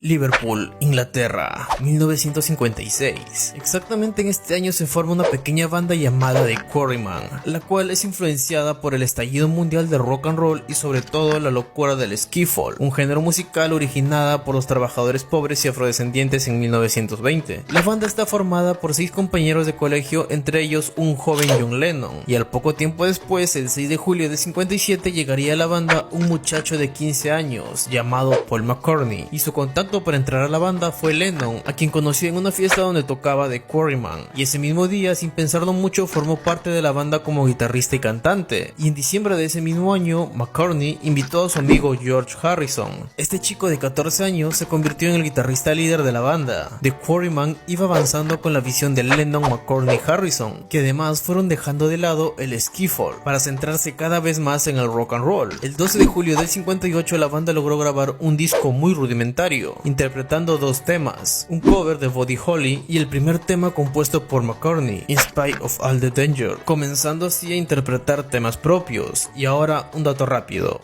Liverpool, Inglaterra, 1956. Exactamente en este año se forma una pequeña banda llamada The Quarrymen, la cual es influenciada por el estallido mundial del rock and roll y sobre todo la locura del skiffle, un género musical originada por los trabajadores pobres y afrodescendientes en 1920. La banda está formada por 6 compañeros de colegio, entre ellos un joven John Lennon, y al poco tiempo después, el 6 de julio de 57, llegaría a la banda un muchacho de 15 años llamado Paul McCartney, y su contacto para entrar a la banda fue Lennon, a quien conoció en una fiesta donde tocaba The Quarrymen, y ese mismo día, sin pensarlo mucho, formó parte de la banda como guitarrista y cantante. Y en diciembre de ese mismo año, McCartney invitó a su amigo George Harrison. Este chico de 14 años se convirtió en el guitarrista líder de la banda. The Quarrymen iba avanzando con la visión de Lennon, McCartney y Harrison, que además fueron dejando de lado el skiffle para centrarse cada vez más en el rock and roll. El 12 de julio del 58 la banda logró grabar un disco muy rudimentario, interpretando 2 temas, un cover de Buddy Holly y el primer tema compuesto por McCartney, In Spite of All the Danger, comenzando así a interpretar temas propios. Y ahora un dato rápido.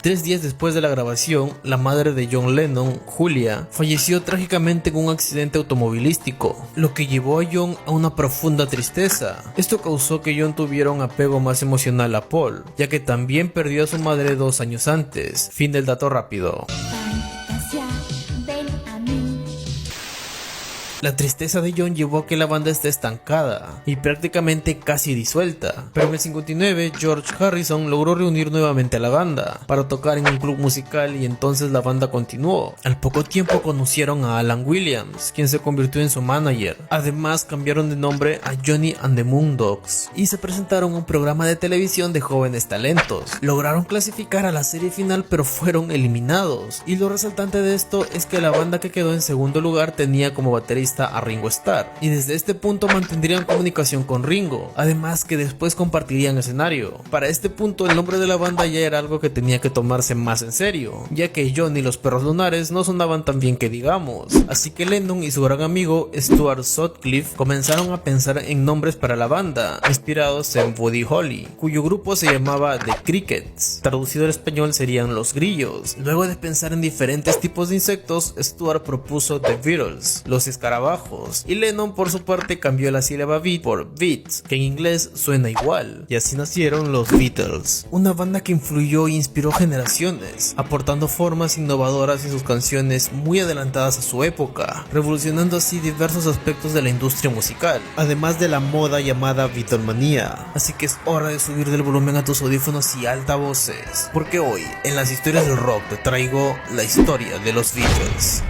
3 días después de la grabación, la madre de John Lennon, Julia, falleció trágicamente en un accidente automovilístico, lo que llevó a John a una profunda tristeza. Esto causó que John tuviera un apego más emocional a Paul, ya que también perdió a su madre 2 años antes. Fin del dato rápido. La tristeza de John llevó a que la banda esté estancada y prácticamente casi disuelta, pero en el 59 George Harrison logró reunir nuevamente a la banda para tocar en un club musical y entonces la banda continuó. Al poco tiempo conocieron a Alan Williams, quien se convirtió en su manager. Además cambiaron de nombre a Johnny and the Moondogs y se presentaron a un programa de televisión de jóvenes talentos. Lograron clasificar a la serie final pero fueron eliminados, y lo resaltante de esto es que la banda que quedó en segundo lugar tenía como baterista a Ringo Starr, y desde este punto mantendrían comunicación con Ringo, además que después compartirían escenario. Para este punto el nombre de la banda ya era algo que tenía que tomarse más en serio, ya que John y los Perros Lunares no sonaban tan bien que digamos, así que Lennon y su gran amigo Stuart Sutcliffe comenzaron a pensar en nombres para la banda, inspirados en Buddy Holly, cuyo grupo se llamaba The Crickets, traducido al español serían Los Grillos. Luego de pensar en diferentes tipos de insectos, Stuart propuso The Beatles, los escarabajos, y Lennon por su parte cambió la sílaba beat por beats, que en inglés suena igual, y así nacieron los Beatles, una banda que influyó e inspiró generaciones, aportando formas innovadoras en sus canciones muy adelantadas a su época, revolucionando así diversos aspectos de la industria musical, además de la moda llamada Beatlemanía. Así que es hora de subir del volumen a tus audífonos y altavoces, porque hoy en las historias del rock te traigo la historia de los Beatles.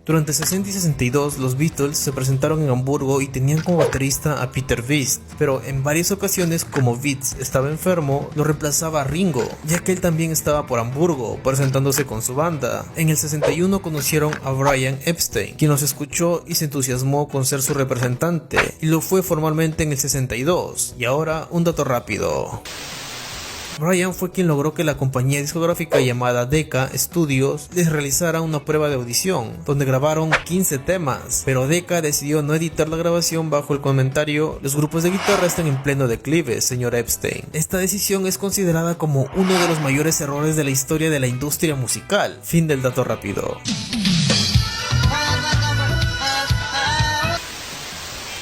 Durante 60 y 62 los Beatles se presentaron en Hamburgo y tenían como baterista a Peter Beast, pero en varias ocasiones, como Beast estaba enfermo, lo reemplazaba a Ringo, ya que él también estaba por Hamburgo presentándose con su banda. En el 61 conocieron a Brian Epstein, quien los escuchó y se entusiasmó con ser su representante, y lo fue formalmente en el 62. Y ahora un dato rápido. Brian fue quien logró que la compañía discográfica llamada Decca Studios les realizara una prueba de audición, donde grabaron 15 temas, pero Decca decidió no editar la grabación bajo el comentario: los grupos de guitarra están en pleno declive, señor Epstein. Esta decisión es considerada como uno de los mayores errores de la historia de la industria musical. Fin del dato rápido.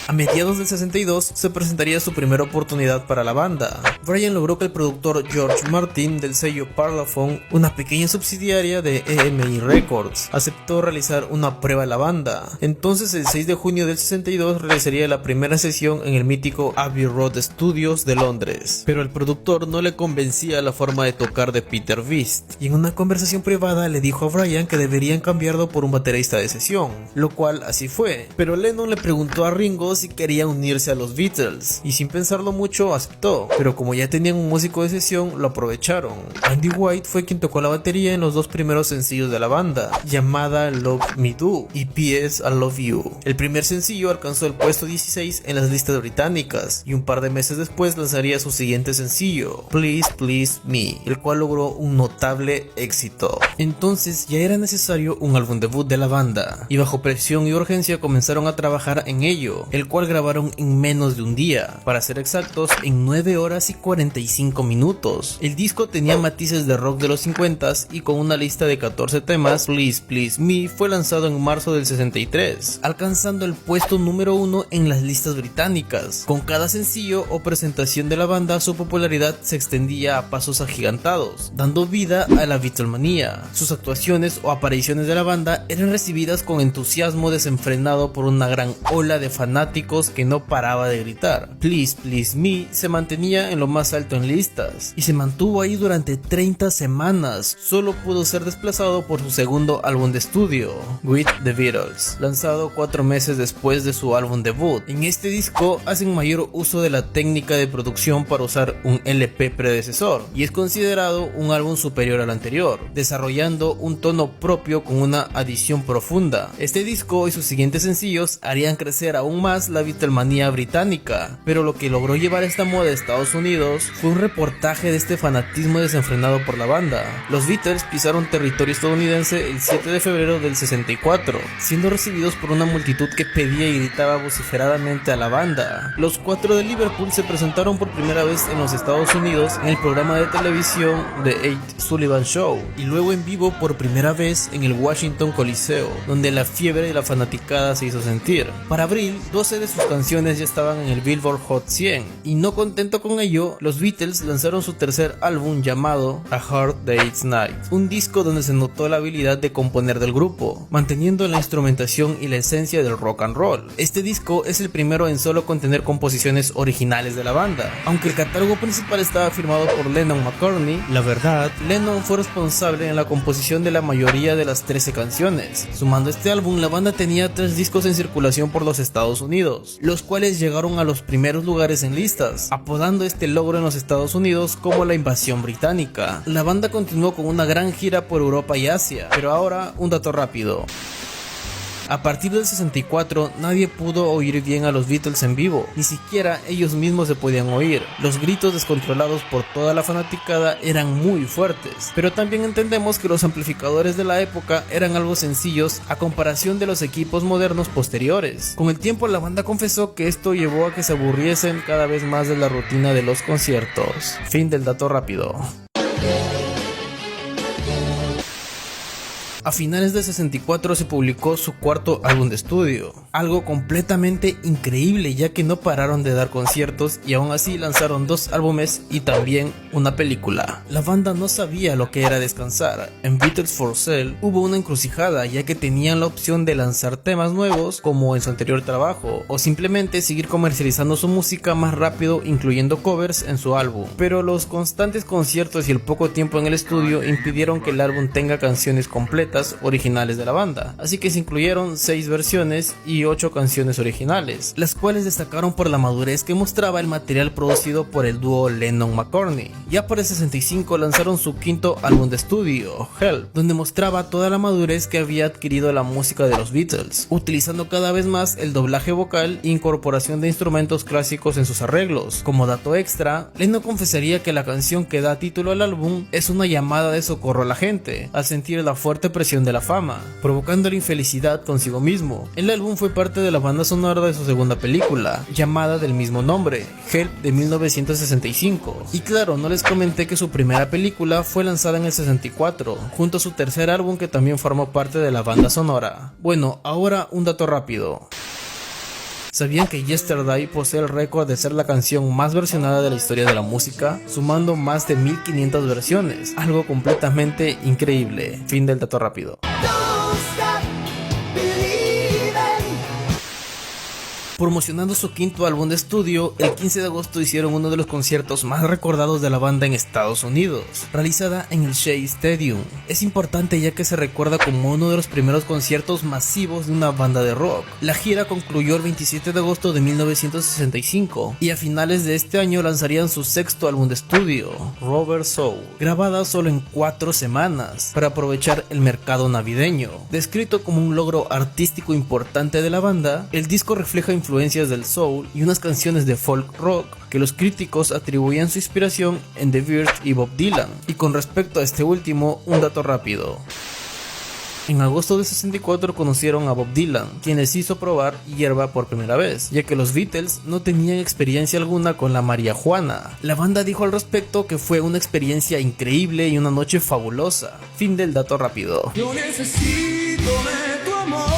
A mediados del 62 se presentaría su primera oportunidad para la banda. Brian logró que el productor George Martin del sello Parlophone, una pequeña subsidiaria de EMI Records, aceptó realizar una prueba a la banda. Entonces el 6 de junio del 62 realizaría la primera sesión en el mítico Abbey Road Studios de Londres, pero el productor no le convencía la forma de tocar de Peter Beast, y en una conversación privada le dijo a Brian que deberían cambiarlo por un baterista de sesión, lo cual así fue, pero Lennon le preguntó a Ringo si quería unirse a los Beatles, y sin pensarlo mucho aceptó, pero como ya tenían un músico de sesión, lo aprovecharon. Andy White fue quien tocó la batería en los dos primeros sencillos de la banda, llamada Love Me Do y PS I Love You. El primer sencillo alcanzó el puesto 16 en las listas británicas, y un par de meses después lanzaría su siguiente sencillo, Please Please Me, el cual logró un notable éxito. Entonces ya era necesario un álbum debut de la banda, y bajo presión y urgencia comenzaron a trabajar en ello, el cual grabaron en menos de un día, para ser exactos en 9 horas y 45 minutos. El disco tenía matices de rock de los 50s y con una lista de 14 temas, Please Please Me fue lanzado en marzo del 63, alcanzando el puesto número 1 en las listas británicas. Con cada sencillo o presentación de la banda, su popularidad se extendía a pasos agigantados, dando vida a la Beatlemanía. Sus actuaciones o apariciones de la banda eran recibidas con entusiasmo desenfrenado por una gran ola de fanáticos que no paraba de gritar. Please Please Me se mantenía en lo más alto en listas y se mantuvo ahí durante 30 semanas. Solo pudo ser desplazado por su segundo álbum de estudio, With the Beatles, lanzado 4 meses después de su álbum debut. En este disco hacen mayor uso de la técnica de producción para usar un LP predecesor y es considerado un álbum superior al anterior, desarrollando un tono propio con una adición profunda. Este disco y sus siguientes sencillos harían crecer aún más la Beatlemanía británica, pero lo que logró llevar esta moda a Estados Unidos fue un reportaje de este fanatismo desenfrenado por la banda. Los Beatles pisaron territorio estadounidense el 7 de febrero del 64, siendo recibidos por una multitud que pedía y gritaba vociferadamente a la banda. Los 4 de Liverpool se presentaron por primera vez en los Estados Unidos en el programa de televisión The Ed Sullivan Show, y luego en vivo por primera vez en el Washington Coliseo, donde la fiebre de la fanaticada se hizo sentir. Para abril, 12 de sus canciones ya estaban en el Billboard Hot 100, y no contento con ello, los Beatles lanzaron su tercer álbum llamado A Hard Day's Night, un disco donde se notó la habilidad de componer del grupo, manteniendo la instrumentación y la esencia del rock and roll. Este disco es el primero en solo contener composiciones originales de la banda. Aunque el catálogo principal estaba firmado por Lennon-McCartney, la verdad, Lennon fue responsable en la composición de la mayoría de las 13 canciones. Sumando este álbum, la banda tenía 3 discos en circulación por los Estados Unidos, los cuales llegaron a los primeros lugares en listas, apodando este logro en los Estados Unidos como la invasión británica. La banda continuó con una gran gira por Europa y Asia, pero ahora un dato rápido. A partir del 64 nadie pudo oír bien a los Beatles en vivo, ni siquiera ellos mismos se podían oír. Los gritos descontrolados por toda la fanaticada eran muy fuertes, pero también entendemos que los amplificadores de la época eran algo sencillos a comparación de los equipos modernos posteriores. Con el tiempo la banda confesó que esto llevó a que se aburriesen cada vez más de la rutina de los conciertos. Fin del dato rápido. A finales de 64 se publicó su cuarto álbum de estudio, algo completamente increíble ya que no pararon de dar conciertos y aún así lanzaron 2 álbumes y también una película. La banda no sabía lo que era descansar. En Beatles for Sale hubo una encrucijada ya que tenían la opción de lanzar temas nuevos como en su anterior trabajo o simplemente seguir comercializando su música más rápido incluyendo covers en su álbum, pero los constantes conciertos y el poco tiempo en el estudio impidieron que el álbum tenga canciones completas originales de la banda, así que se incluyeron 6 versiones y 8 canciones originales, las cuales destacaron por la madurez que mostraba el material producido por el dúo Lennon-McCartney. Ya por el 65 lanzaron su quinto álbum de estudio, Help, donde mostraba toda la madurez que había adquirido la música de los Beatles, utilizando cada vez más el doblaje vocal e incorporación de instrumentos clásicos en sus arreglos. Como dato extra, Lennon confesaría que la canción que da título al álbum es una llamada de socorro a la gente, al sentir la fuerte presión de la fama, provocando la infelicidad consigo mismo. El álbum fue parte de la banda sonora de su segunda película, llamada del mismo nombre, Help, de 1965. Y claro, no les comenté que su primera película fue lanzada en el 64, junto a su tercer álbum que también formó parte de la banda sonora. Bueno, ahora un dato rápido. ¿Sabían que Yesterday posee el récord de ser la canción más versionada de la historia de la música, sumando más de 1500 versiones? Algo completamente increíble. Fin del dato rápido. Promocionando su quinto álbum de estudio, el 15 de agosto hicieron uno de los conciertos más recordados de la banda en Estados Unidos, realizada en el Shea Stadium. Es importante ya que se recuerda como uno de los primeros conciertos masivos de una banda de rock. La gira concluyó el 27 de agosto de 1965 y a finales de este año lanzarían su sexto álbum de estudio, Rubber Soul, grabada solo en 4 semanas para aprovechar el mercado navideño. Descrito como un logro artístico importante de la banda, el disco refleja influencias del soul y unas canciones de folk rock que los críticos atribuían su inspiración en The Byrds y Bob Dylan. Y con respecto a este último, un dato rápido. En agosto de 64 conocieron a Bob Dylan, quien les hizo probar hierba por primera vez, ya que los Beatles no tenían experiencia alguna con la marihuana. La banda dijo al respecto que fue una experiencia increíble y una noche fabulosa. Fin del dato rápido. Yo necesito de tu amor.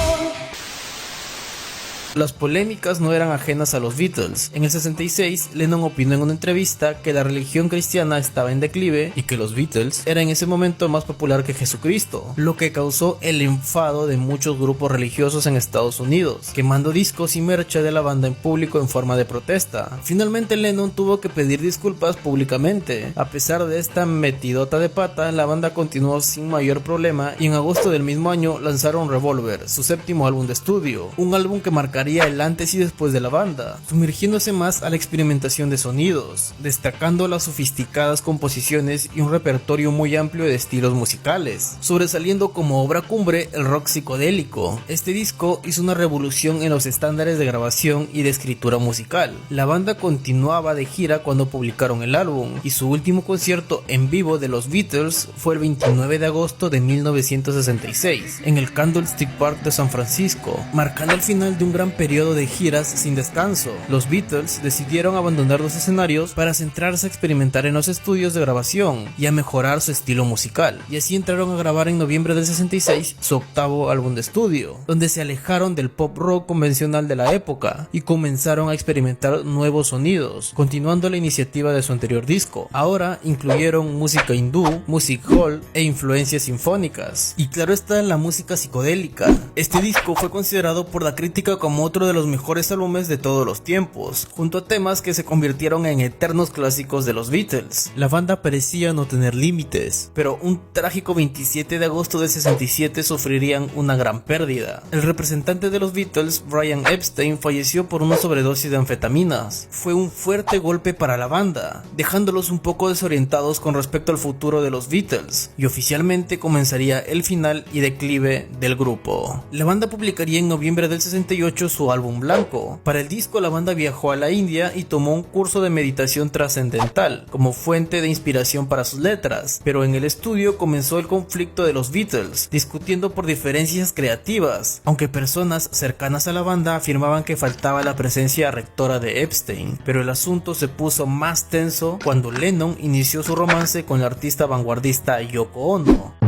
Las polémicas no eran ajenas a los Beatles. En el 66, Lennon opinó en una entrevista que la religión cristiana estaba en declive y que los Beatles eran en ese momento más popular que Jesucristo, lo que causó el enfado de muchos grupos religiosos en Estados Unidos, quemando discos y mercha de la banda en público en forma de protesta. Finalmente Lennon tuvo que pedir disculpas públicamente. A pesar de esta metidota de pata, la banda continuó sin mayor problema y en agosto del mismo año lanzaron Revolver, su séptimo álbum de estudio, un álbum que marcaría el antes y después de la banda, sumergiéndose más a la experimentación de sonidos, destacando las sofisticadas composiciones y un repertorio muy amplio de estilos musicales, sobresaliendo como obra cumbre el rock psicodélico. Este disco hizo una revolución en los estándares de grabación y de escritura musical. La banda continuaba de gira cuando publicaron el álbum, y su último concierto en vivo de los Beatles fue el 29 de agosto de 1966, en el Candlestick Park de San Francisco, marcando el final de un gran periodo de giras sin descanso. Los Beatles decidieron abandonar los escenarios para centrarse a experimentar en los estudios de grabación y a mejorar su estilo musical, y así entraron a grabar en noviembre del 66 su octavo álbum de estudio, donde se alejaron del pop rock convencional de la época y comenzaron a experimentar nuevos sonidos, continuando la iniciativa de su anterior disco. Ahora incluyeron música hindú, music hall e influencias sinfónicas, y claro está la música psicodélica. Este disco fue considerado por la crítica como otro de los mejores álbumes de todos los tiempos, junto a temas que se convirtieron en eternos clásicos de los Beatles. La banda parecía no tener límites, pero un trágico 27 de agosto de 67 sufrirían una gran pérdida. El representante de los Beatles, Brian Epstein, falleció por una sobredosis de anfetaminas. Fue un fuerte golpe para la banda, dejándolos un poco desorientados con respecto al futuro de los Beatles, y oficialmente comenzaría el final y declive del grupo. La banda publicaría en noviembre del 68 su álbum blanco. Para el disco la banda viajó a la India y tomó un curso de meditación trascendental como fuente de inspiración para sus letras, pero en el estudio comenzó el conflicto de los Beatles, discutiendo por diferencias creativas, aunque personas cercanas a la banda afirmaban que faltaba la presencia rectora de Epstein, pero el asunto se puso más tenso cuando Lennon inició su romance con la artista vanguardista Yoko Ono.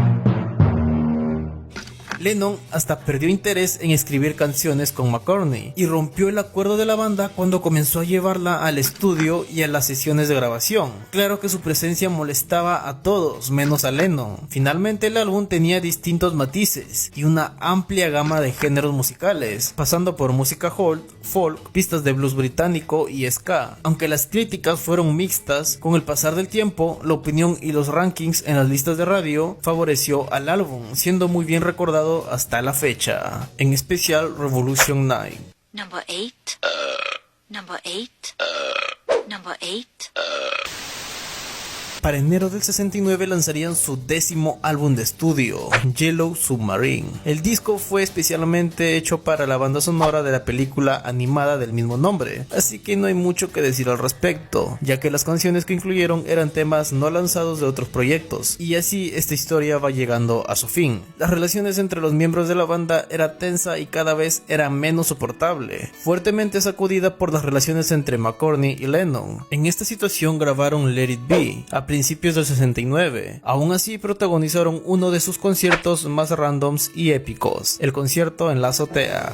Lennon hasta perdió interés en escribir canciones con McCartney y rompió el acuerdo de la banda cuando comenzó a llevarla al estudio y a las sesiones de grabación. Claro que su presencia molestaba a todos menos a Lennon. Finalmente el álbum tenía distintos matices y una amplia gama de géneros musicales, pasando por música folk, pistas de blues británico y ska. Aunque las críticas fueron mixtas, con el pasar del tiempo, la opinión y los rankings en las listas de radio favoreció al álbum, siendo muy bien recordado hasta la fecha, en especial Revolution 9. Number 8. Number 8. Number 8. Para enero del 69 lanzarían su 10º álbum de estudio, Yellow Submarine. El disco fue especialmente hecho para la banda sonora de la película animada del mismo nombre, así que no hay mucho que decir al respecto, ya que las canciones que incluyeron eran temas no lanzados de otros proyectos, y así esta historia va llegando a su fin. Las relaciones entre los miembros de la banda era tensa y cada vez era menos soportable, fuertemente sacudida por las relaciones entre McCartney y Lennon. En esta situación grabaron Let It Be a principios del 69. Aún así protagonizaron uno de sus conciertos más randoms y épicos, el concierto en la azotea.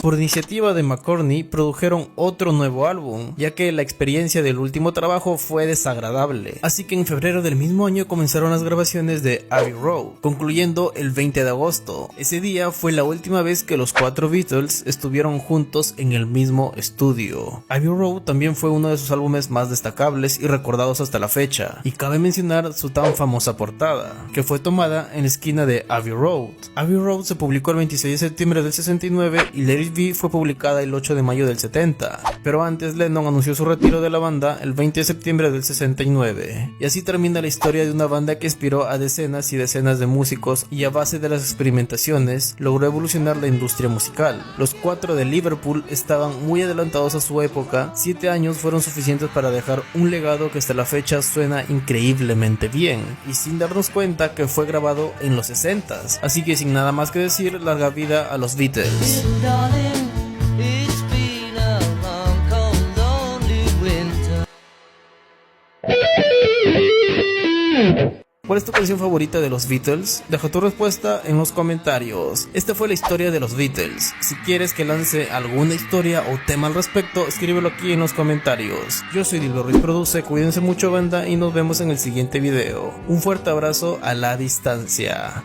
Por iniciativa de McCartney produjeron otro nuevo álbum, ya que la experiencia del último trabajo fue desagradable, así que en febrero del mismo año comenzaron las grabaciones de Abbey Road, concluyendo el 20 de agosto. Ese día fue la última vez que los 4 Beatles estuvieron juntos en el mismo estudio. Abbey Road también fue uno de sus álbumes más destacables y recordados hasta la fecha, y cabe mencionar su tan famosa portada, que fue tomada en la esquina de Abbey Road. Abbey Road se publicó el 26 de septiembre del 69 y Let It Be fue publicada el 8 de mayo del 70, pero antes Lennon anunció su retiro de la banda el 20 de septiembre del 69, y así termina la historia de una banda que inspiró a decenas y decenas de músicos y a base de las experimentaciones logró evolucionar la industria musical. Los 4 de Liverpool estaban muy adelantados a su época, 7 años fueron suficientes para dejar un legado que hasta la fecha suena increíblemente bien, y sin darnos cuenta que fue grabado en los 60s, así que sin nada más que decir, larga vida a los Beatles. ¿Cuál es tu canción favorita de los Beatles? Deja tu respuesta en los comentarios. Esta fue la historia de los Beatles. Si quieres que lance alguna historia o tema al respecto, escríbelo aquí en los comentarios. Yo soy Dildo Ruiz Produce, cuídense mucho banda y nos vemos en el siguiente video. Un fuerte abrazo a la distancia.